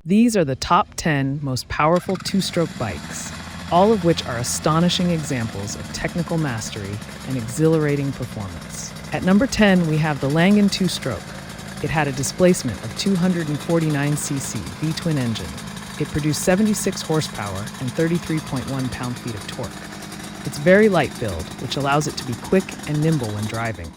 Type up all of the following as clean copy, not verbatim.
These are the top 10 most powerful two-stroke bikes, all of which are astonishing examples of technical mastery and exhilarating performance. At number 10, we have the Langen two-stroke. It had a displacement of 249cc V-twin engine. It produced 76 horsepower and 33.1 pound-feet of torque. It's very light build, which allows it to be quick and nimble when driving.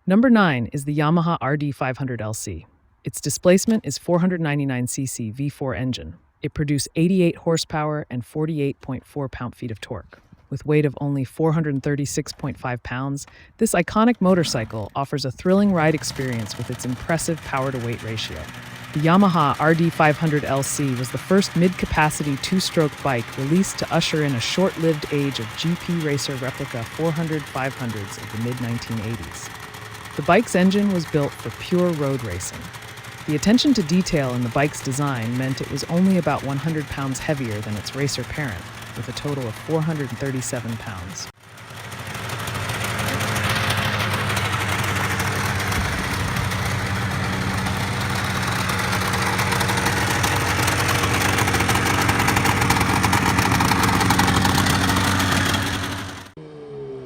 Number 9 is the Yamaha RD500LC. Its displacement is 499cc V4 engine. It produced 88 horsepower and 48.4 pound-feet of torque. With weight of only 436.5 pounds, this iconic motorcycle offers a thrilling ride experience with its impressive power-to-weight ratio. The Yamaha RD500LC was the first mid-capacity two-stroke bike released to usher in a short-lived age of GP racer replica 400/500s of the mid-1980s. The bike's engine was built for pure road racing. The attention to detail in the bike's design meant it was only about 100 pounds heavier than its racer parent, with a total of 437 pounds.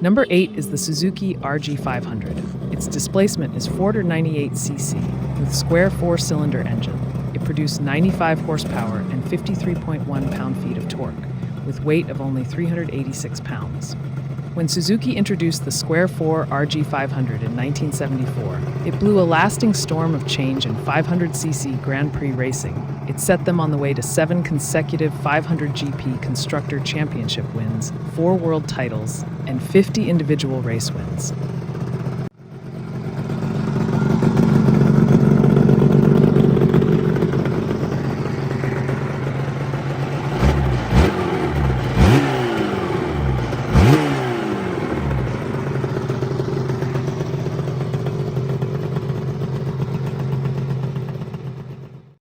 Number 8 is the Suzuki RG500. Its displacement is 498cc with square 4-cylinder engine. It produced 95 horsepower and 53.1 pound-feet of torque, with weight of only 386 pounds. When Suzuki introduced the square 4 RG500 in 1974, it blew a lasting storm of change in 500cc Grand Prix racing. It set them on the way to 7 consecutive 500 GP Constructor Championship wins, 4 world titles, and 50 individual race wins.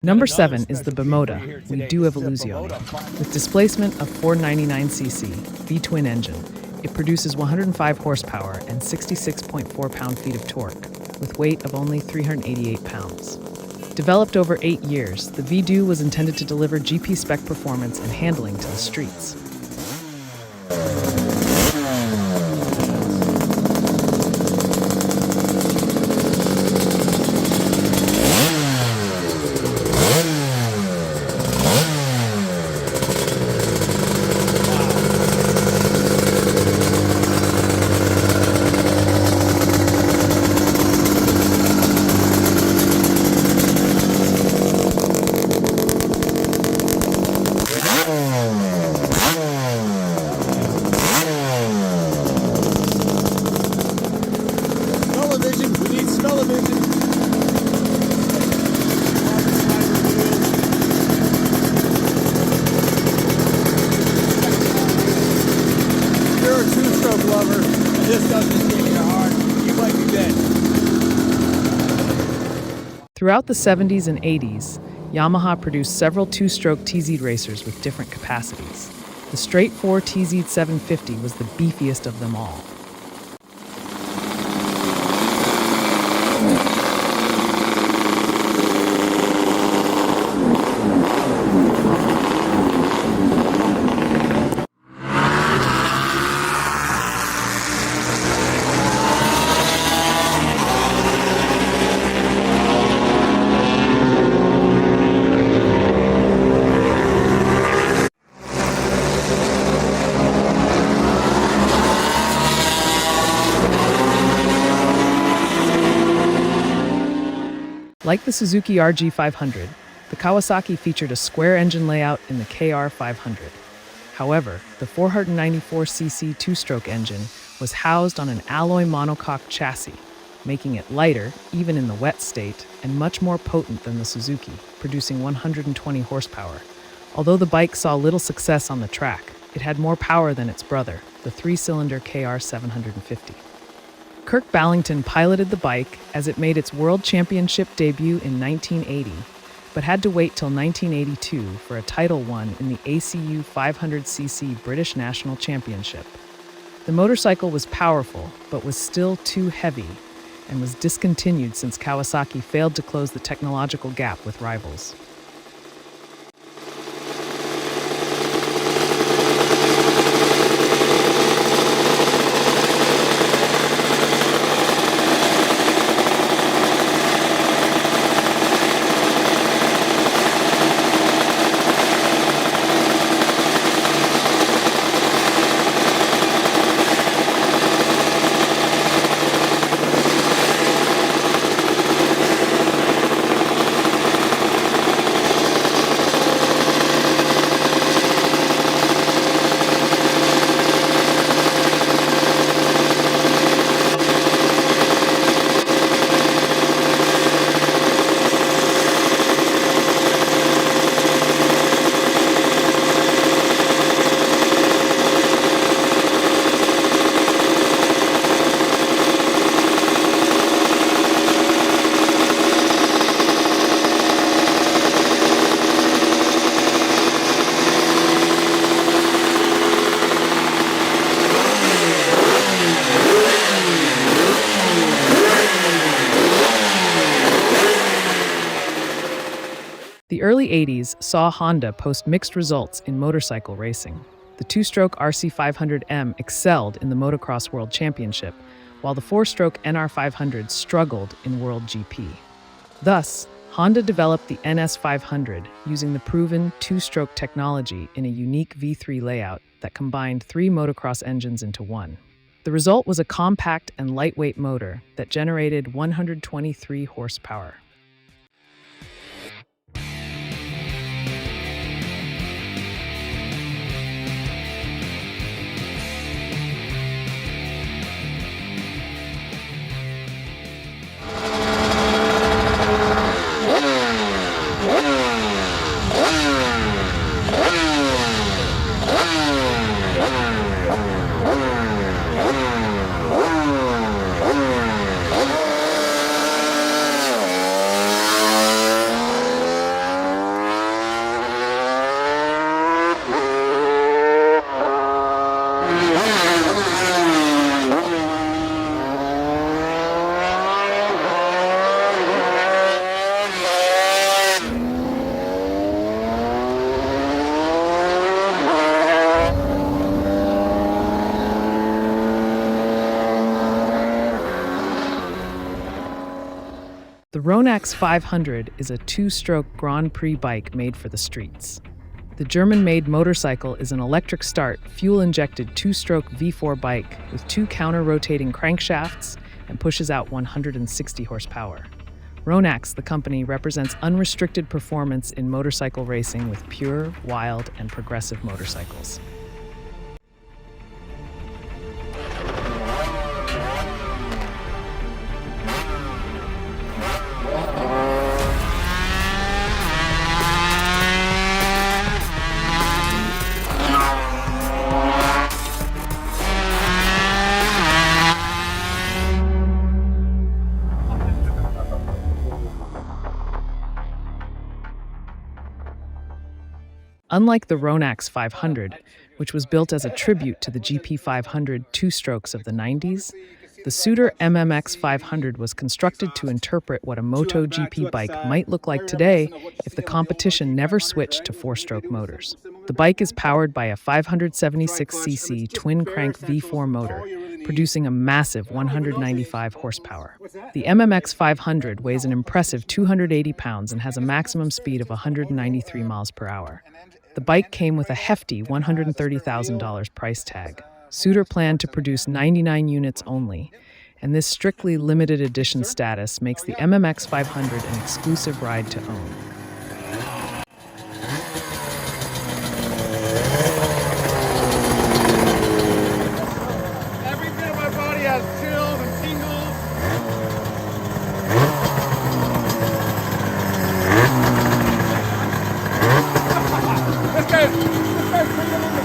Number 7 is the Bimota We Do Evoluzione. With displacement of 499cc V-twin engine, it produces 105 horsepower and 66.4 pound-feet of torque, with weight of only 388 pounds. Developed over 8 years, the V-Do was intended to deliver GP-spec performance and handling to the streets. Throughout the 70s and 80s, Yamaha produced several two-stroke TZ racers with different capacities. The straight 4 TZ 750 was the beefiest of them all. Like the Suzuki RG500, the Kawasaki featured a square engine layout in the KR500. However, the 494cc two-stroke engine was housed on an alloy monocoque chassis, making it lighter, even in the wet state, and much more potent than the Suzuki, producing 120 horsepower. Although the bike saw little success on the track, It had more power than its brother, the three-cylinder KR750. Kirk Ballington piloted the bike as it made its World Championship debut in 1980, but had to wait till 1982 for a title won in the ACU 500cc British National Championship. The motorcycle was powerful, but was still too heavy, and was discontinued since Kawasaki failed to close the technological gap with rivals. The early 80s saw Honda post mixed results in motorcycle racing. The two-stroke RC500M excelled in the Motocross World Championship, while the four-stroke NR500 struggled in World GP. Thus, Honda developed the NS500 using the proven two-stroke technology in a unique V3 layout that combined three motocross engines into one. The result was a compact and lightweight motor that generated 123 horsepower. The Ronax 500 is a two-stroke Grand Prix bike made for the streets. The German-made motorcycle is an electric start, fuel-injected two-stroke V4 bike with two counter-rotating crankshafts and pushes out 160 horsepower. Ronax, the company, represents unrestricted performance in motorcycle racing with pure, wild, and progressive motorcycles. Unlike the Ronax 500, which was built as a tribute to the GP 500 two-strokes of the 90s, the Suter MMX 500 was constructed to interpret what a MotoGP bike might look like today if the competition never switched to four-stroke motors. The bike is powered by a 576cc twin-crank V4 motor, producing a massive 195 horsepower. The MMX 500 weighs an impressive 280 pounds and has a maximum speed of 193 miles per hour. The bike came with a hefty $130,000 price tag. Suter planned to produce 99 units only, and this strictly limited edition status makes the MMX 500 an exclusive ride to own. Every bit of my body has chills and tingles. This guy's bringing in the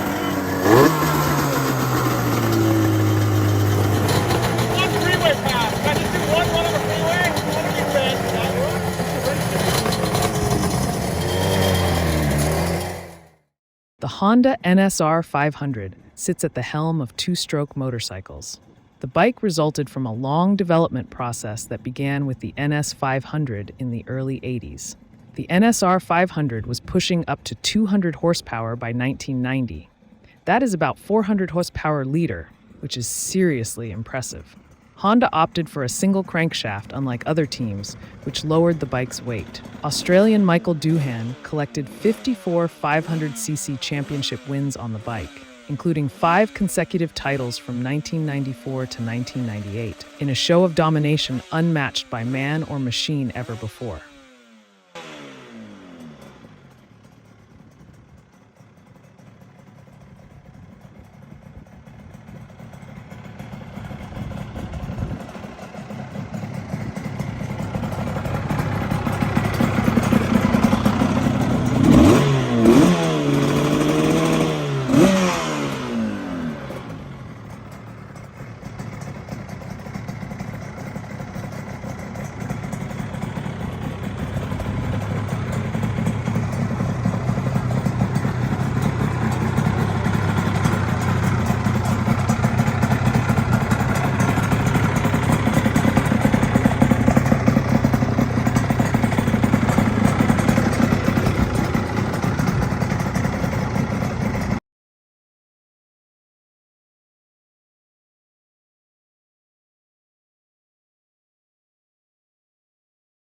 Honda NSR 500 sits at the helm of two-stroke motorcycles. The bike resulted from a long development process that began with the NS 500 in the early 80s. The NSR 500 was pushing up to 200 horsepower by 1990. That is about 400 horsepower liter, which is seriously impressive. Honda opted for a single crankshaft, unlike other teams, which lowered the bike's weight. Australian Michael Doohan collected 54 500cc championship wins on the bike, including 5 consecutive titles from 1994 to 1998, in a show of domination unmatched by man or machine ever before.